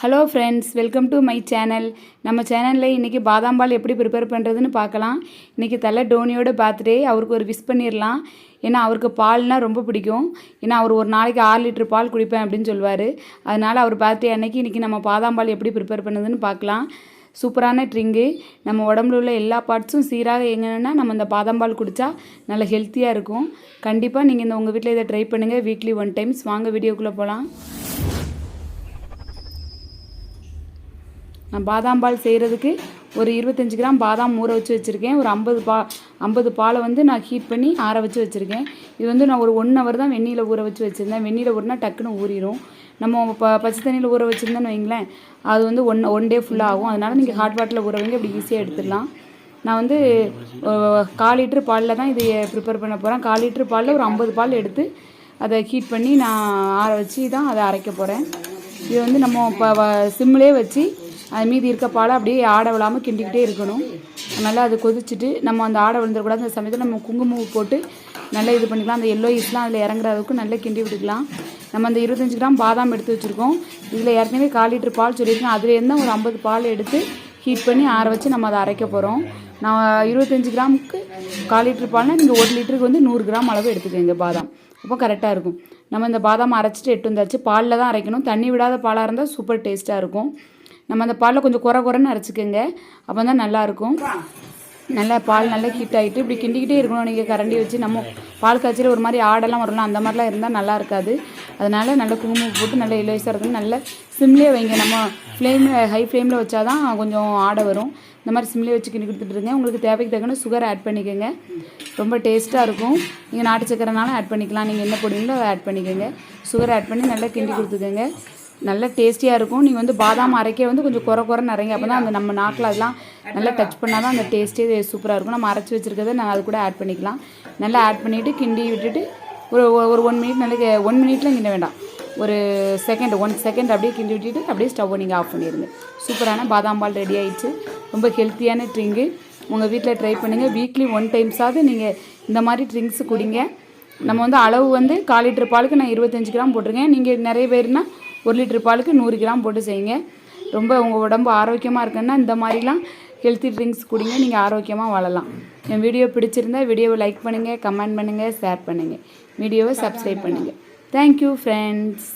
Hello friends, welcome to my channel. நம்ம சேனலில் இன்றைக்கி பாதாம் பால் எப்படி ப்ரிப்பேர் பண்ணுறதுன்னு பார்க்கலாம். இன்றைக்கி தலை டோனியோட பர்த்டே, அவருக்கு ஒரு விஷ் பண்ணிடலாம். ஏன்னா அவருக்கு பால்னால் ரொம்ப பிடிக்கும். ஏன்னா அவர் ஒரு நாளைக்கு 6 லிட்டர் பால் குடிப்பேன் அப்படின்னு சொல்லுவார். அதனால் அவர் பர்த்டே அன்னைக்கு இன்றைக்கி நம்ம பாதாம் பால் எப்படி ப்ரிப்பேர் பண்ணுறதுன்னு பார்க்கலாம். சூப்பரான ட்ரிங்கு. நம்ம உடம்புல உள்ள எல்லா பார்ட்ஸும் சீராக இயங்கணுன்னா நம்ம இந்த பாதாம் பால் குடித்தா நல்ல ஹெல்த்தியாக இருக்கும். கண்டிப்பாக நீங்கள் உங்கள் வீட்டில் இதை ட்ரை பண்ணுங்கள், வீக்லி 1 டைம்ஸ். வாங்க வீடியோக்குள்ளே போகலாம். நான் பாதாம் பால் செய்கிறதுக்கு ஒரு 25 கிராம் பாதாம் ஊற வச்சு வச்சுருக்கேன். ஒரு 50 பாலை வந்து நான் ஹீட் பண்ணி ஆற வச்சு வச்சுருக்கேன். இது வந்து நான் ஒரு 1 ஹவர் தான் வெந்நீரில் ஊற வச்சு வச்சுருந்தேன். வெந்நீரில் ஊறினா டக்குன்னு ஊறிடும். நம்ம பச்சை தண்ணியில் ஊற வச்சுருந்தோன்னு வைங்களேன், அது வந்து ஒன் டே ஃபுல்லாக ஆகும். அதனால் நீங்கள் ஹாட் வாட்டரில் ஊற வைங்க, அப்படி ஈஸியாக எடுத்துடலாம். நான் வந்து 1/4 லிட்ரு பாலில் தான் இதை ப்ரிப்பேர் பண்ண போகிறேன். 1/4 லிட்ரு பாலில் ஒரு 50 பால் எடுத்து அதை ஹீட் பண்ணி நான் ஆற வச்சு தான் அதை அரைக்க போகிறேன். இது வந்து நம்ம இப்போ சிம்மிலே வச்சு அது மீதி இருக்க பாலை அப்படியே ஆடை விழாமல் கிண்டிக்கிட்டே இருக்கணும். நல்லா அது கொதிச்சுட்டு நம்ம அந்த ஆடை விழுந்துடக்கூடாது. அந்த சமயத்தில் நம்ம குங்குமம் போட்டு நல்லா இது பண்ணிக்கலாம். அந்த எல்லோ ஈஸ்லாம் அதில் இறங்குற அளவுக்கு நல்லா கிண்டி விட்டுக்கலாம். நம்ம அந்த 25 கிராம் பாதாம் எடுத்து வச்சுருக்கோம். இதில் ஏற்கனவே 1/4 லிட்டர் பால் சொல்லியிருக்கேன். அதுலேருந்து ஒரு 50 பால் எடுத்து ஹீட் பண்ணி ஆற வச்சு நம்ம அதை அரைக்க போகிறோம். நான் 25 கிராமுக்கு 1/4 லிட்டர் பால்னால் நீங்கள் 1 லிட்டருக்கு வந்து 100 கிராம் அளவு எடுத்துக்கோங்க பாதாம். அப்போ கரெக்டாக இருக்கும். நம்ம இந்த பாதாம் அரைச்சிட்டு எட்டு வந்தாச்சு. பாலில் தான் அரைக்கணும். தண்ணி விடாத பாலாக இருந்தால் சூப்பர் டேஸ்ட்டாக இருக்கும். நம்ம அந்த பாலில் கொஞ்சம் குறைன்னு அரைச்சிக்கோங்க, அப்போ தான் நல்லாயிருக்கும். நல்லா பால் நல்லா ஹீட் ஆகிட்டு இப்படி கிண்டிக்கிட்டே இருக்கணும். நீங்கள் கரண்டி வச்சு நம்ம பால் காய்ச்சியில் ஒரு மாதிரி ஆடெல்லாம் வரலாம், அந்த மாதிரிலாம் இருந்தால் நல்லா இருக்காது. அதனால் நல்ல குங்குமம் போட்டு நல்ல இலவசம் இருக்கணும். நல்ல சிம்லேயே வைங்க. நம்ம ஹை ஃப்ளேமில் வச்சா தான் கொஞ்சம் ஆடை வரும். இந்த மாதிரி சிம்லேயே வச்சு கிண்டி கொடுத்துட்ருங்க. உங்களுக்கு தேவைக்கு தக்கன சுகர் ஆட் பண்ணிக்கோங்க, ரொம்ப டேஸ்ட்டாக இருக்கும். நீங்கள் நாட்டு சக்கரைனாலும் ஆட் பண்ணிக்கலாம். நீங்கள் என்ன போடுவீங்களோ அதை ஆட் பண்ணிக்கோங்க. சுகர் ஆட் பண்ணி நல்லா கிண்டி கொடுத்துக்கோங்க. நல்லா டேஸ்டியாக இருக்கும். நீங்கள் வந்து பாதாம் அரைக்க வந்து கொஞ்சம் குறைன்னு அரைங்க. அப்போ தான் அந்த நம்ம நாக்கில் அதெல்லாம் நல்லா டச் பண்ணால் தான் அந்த டேஸ்ட்டே சூப்பராக இருக்கும். நம்ம அரைச்சி வச்சுருக்கிறத நான் அது கூட ஆட் பண்ணிக்கலாம். நல்லா ஆட் பண்ணிவிட்டு கிண்டி விட்டுட்டு ஒரு 1 மினிட் நல்லா 1 மினிட்லாம் கிண்ட வேண்டாம், ஒரு 1 செகண்ட் அப்படியே கிண்டி விட்டுட்டு அப்படியே ஸ்டவ்வை நீங்கள் ஆஃப் பண்ணிடுங்க. சூப்பரான பாதாம் பால் ரெடி ஆகிடுச்சு. ரொம்ப ஹெல்த்தியான ட்ரிங்கு. உங்கள் வீட்டில் ட்ரை பண்ணுங்கள். வீக்லி 1 டைம்ஸாவது நீங்கள் இந்த மாதிரி ட்ரிங்க்ஸு குடிங்க. நம்ம வந்து அளவு வந்து 1/4 லிட்டர் பாலுக்கு நான் 25 கிராம் போட்டிருக்கேன். நீங்கள் நிறைய பேர்னால் 1 லிட்டர் பாலுக்கு 100 கிராம் போட்டு செய்யுங்க. ரொம்ப உங்கள் உடம்பு ஆரோக்கியமாக இருக்குன்னா இந்த மாதிரிலாம் ஹெல்த்தி ட்ரிங்க்ஸ் குடிங்க, நீங்கள் ஆரோக்கியமாக வாழலாம். என் வீடியோ பிடிச்சிருந்தா வீடியோவை லைக் பண்ணுங்கள், கமெண்ட் பண்ணுங்கள், ஷேர் பண்ணுங்கள், வீடியோவை சப்ஸ்கிரைப் பண்ணுங்கள். Thank you friends.